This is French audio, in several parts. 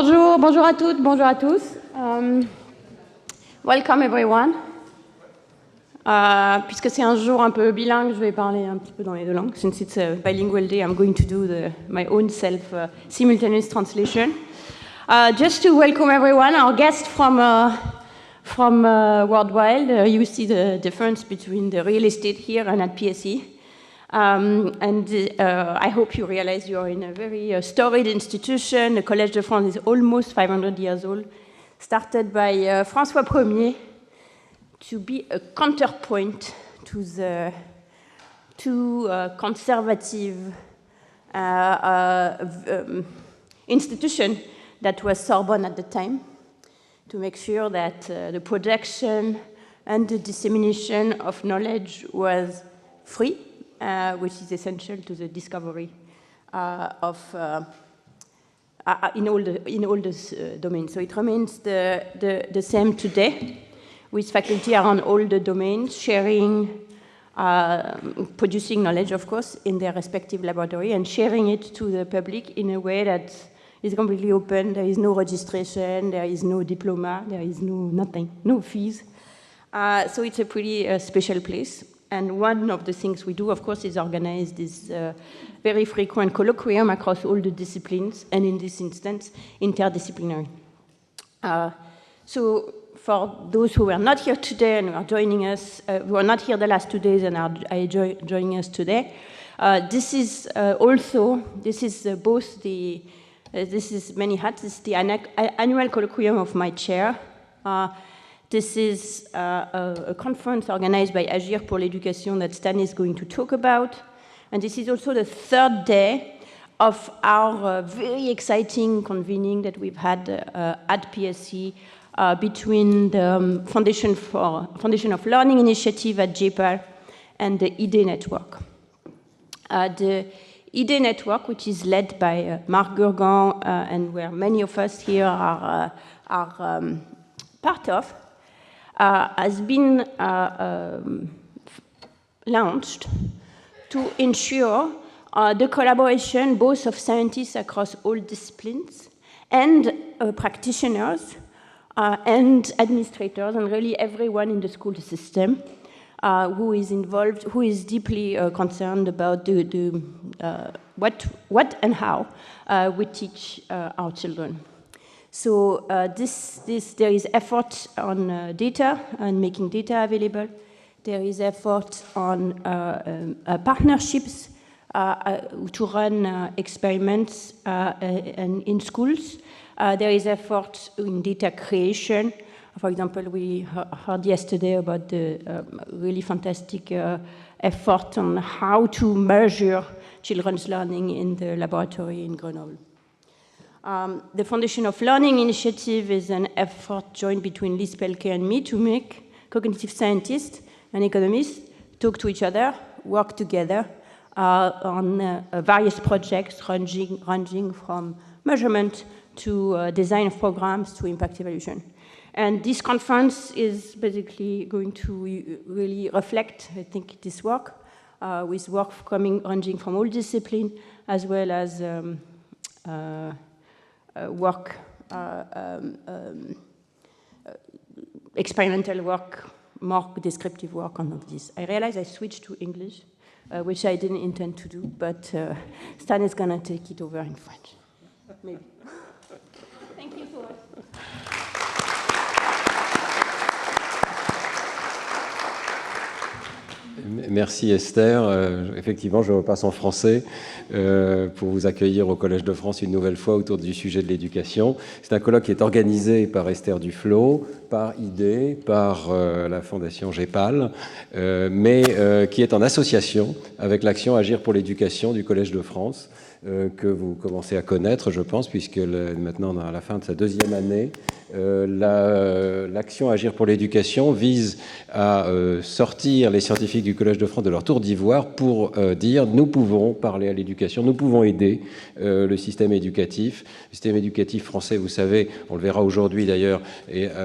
Bonjour, bonjour à toutes, bonjour à tous. Welcome everyone. Puisque c'est un jour un peu bilingue, je vais parler un petit peu dans les deux langues. Since it's a bilingual day, I'm going to do my own simultaneous translation. Just to welcome everyone, our guest from Worldwide. You see the difference between the real estate here and at PSE. I hope you realize you're in a very storied institution. The Collège de France is almost 500 years old, started by François Ier to be a counterpoint to the two conservative institution that was Sorbonne at the time, to make sure that the production and the dissemination of knowledge was free, which is essential to the discovery in all the domains. So it remains the same today, with faculty around all the domains, sharing, producing knowledge, of course, in their respective laboratory, and sharing it to the public in a way that is completely open. There is no registration, there is no diploma, there is no nothing, no fees. So it's a pretty special place. And one of the things we do, of course, is organize this very frequent colloquium across all the disciplines, and in this instance, interdisciplinary. So for those who were not here today and are joining us, who are not here the last 2 days and are joining us today, this is both the, this is many hats, this is the annual colloquium of my chair. This is a conference organized by Agir pour l'Éducation that Stan is going to talk about. And this is also the third day of our very exciting convening that we've had at PSE between the Foundation of Learning Initiative at JPAL and the IDE Network. The IDE Network, which is led by Marc Gurgan and where many of us here are part of, has been launched to ensure the collaboration both of scientists across all disciplines and practitioners and administrators and really everyone in the school system who is involved, who is deeply concerned about what and how we teach our children. So there is effort on data and making data available. There is effort on partnerships to run experiments in schools. There is effort in data creation. For example, we heard yesterday about the really fantastic effort on how to measure children's learning in the laboratory in Grenoble. The Foundation of Learning Initiative is an effort joined between Lise Pelke and me to make cognitive scientists and economists talk to each other, work together on various projects ranging from measurement to design of programs to impact evaluation. And this conference is basically going to really reflect, I think, this work, with work ranging from all disciplines, as well as work, experimental work, more descriptive work on all this. I realize I switched to English, which I didn't intend to do, but Stan is going to take it over in French. Maybe. Thank you so much. Merci Esther. Effectivement, je repasse en français pour vous accueillir au Collège de France une nouvelle fois autour du sujet de l'éducation. C'est un colloque qui est organisé par Esther Duflo, par IDE, par la Fondation JPAL, mais qui est en association avec l'action Agir pour l'éducation du Collège de France, que vous commencez à connaître, je pense, puisque maintenant, à la fin de sa deuxième année, l'action Agir pour l'éducation vise à sortir les scientifiques du Collège de France de leur tour d'ivoire pour dire nous pouvons parler à l'éducation, nous pouvons aider le système éducatif. Le système éducatif français, vous savez, on le verra aujourd'hui d'ailleurs,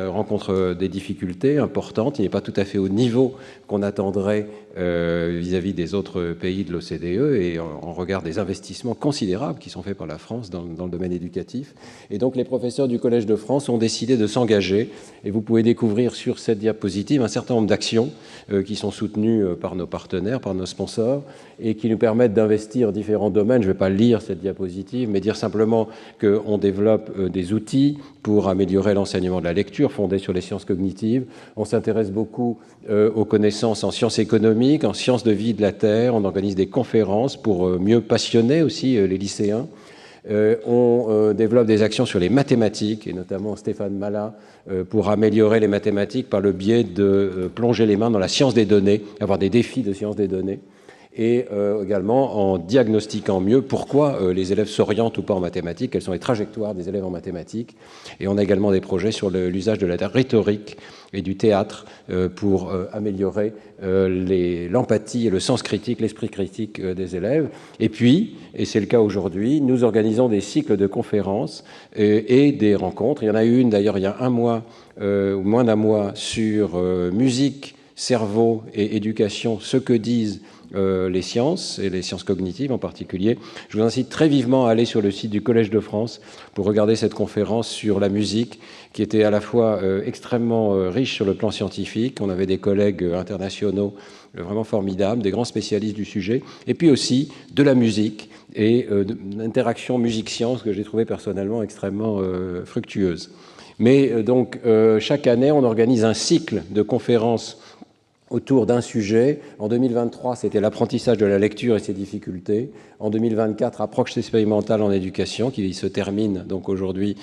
rencontre des difficultés importantes. Il n'est pas tout à fait au niveau qu'on attendrait vis-à-vis des autres pays de l'OCDE et en regard des investissements considérables qui sont faits par la France dans le domaine éducatif. Et donc les professeurs du Collège de France ont décidé de s'engager, et vous pouvez découvrir sur cette diapositive un certain nombre d'actions qui sont soutenues par nos partenaires, par nos sponsors, et qui nous permettent d'investir différents domaines. Je ne vais pas lire cette diapositive, mais dire simplement qu'on développe des outils pour améliorer l'enseignement de la lecture fondés sur les sciences cognitives. On s'intéresse beaucoup aux connaissances en sciences économiques, en sciences de vie de la Terre. On organise des conférences pour mieux passionner aussi les lycéens. On développe des actions sur les mathématiques, et notamment Stéphane Mallat, pour améliorer les mathématiques par le biais de plonger les mains dans la science des données, avoir des défis de science des données, et également en diagnostiquant mieux pourquoi les élèves s'orientent ou pas en mathématiques, quelles sont les trajectoires des élèves en mathématiques. Et on a également des projets sur l'usage de la rhétorique et du théâtre pour améliorer l'empathie et le sens critique, l'esprit critique des élèves. Et puis, et c'est le cas aujourd'hui, nous organisons des cycles de conférences et des rencontres. Il y en a eu une d'ailleurs il y a un mois, ou moins d'un mois, sur musique, cerveau et éducation, ce que disent les sciences, et les sciences cognitives en particulier. Je vous incite très vivement à aller sur le site du Collège de France pour regarder cette conférence sur la musique, qui était à la fois extrêmement riche sur le plan scientifique. On avait des collègues internationaux vraiment formidables, des grands spécialistes du sujet, et puis aussi de la musique et d'interaction musique-science que j'ai trouvé personnellement extrêmement fructueuse. Mais donc, chaque année, on organise un cycle de conférences autour d'un sujet. En 2023, c'était l'apprentissage de la lecture et ses difficultés. En 2024, approche expérimentale en éducation, qui se termine donc aujourd'hui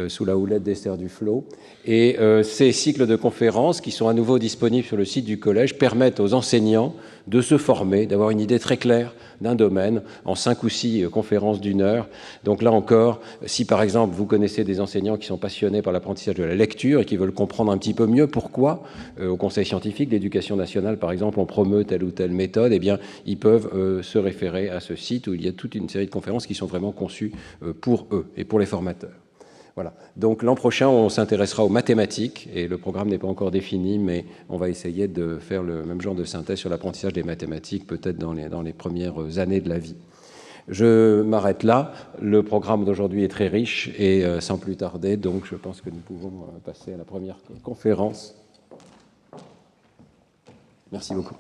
sous la houlette d'Esther Duflo. Et ces cycles de conférences, qui sont à nouveau disponibles sur le site du collège, permettent aux enseignants de se former, d'avoir une idée très claire d'un domaine en 5 ou 6 conférences d'1 heure. Donc là encore, si par exemple vous connaissez des enseignants qui sont passionnés par l'apprentissage de la lecture et qui veulent comprendre un petit peu mieux pourquoi, au Conseil scientifique d'éducation nationale par exemple, on promeut telle ou telle méthode, eh bien ils peuvent se référer à ce site où il y a toute une série de conférences qui sont vraiment conçues pour eux et pour les formateurs. Voilà. Donc l'an prochain, on s'intéressera aux mathématiques, et le programme n'est pas encore défini, mais on va essayer de faire le même genre de synthèse sur l'apprentissage des mathématiques, peut-être dans les premières années de la vie. Je m'arrête là. Le programme d'aujourd'hui est très riche, et sans plus tarder, donc je pense que nous pouvons passer à la première conférence. Merci beaucoup.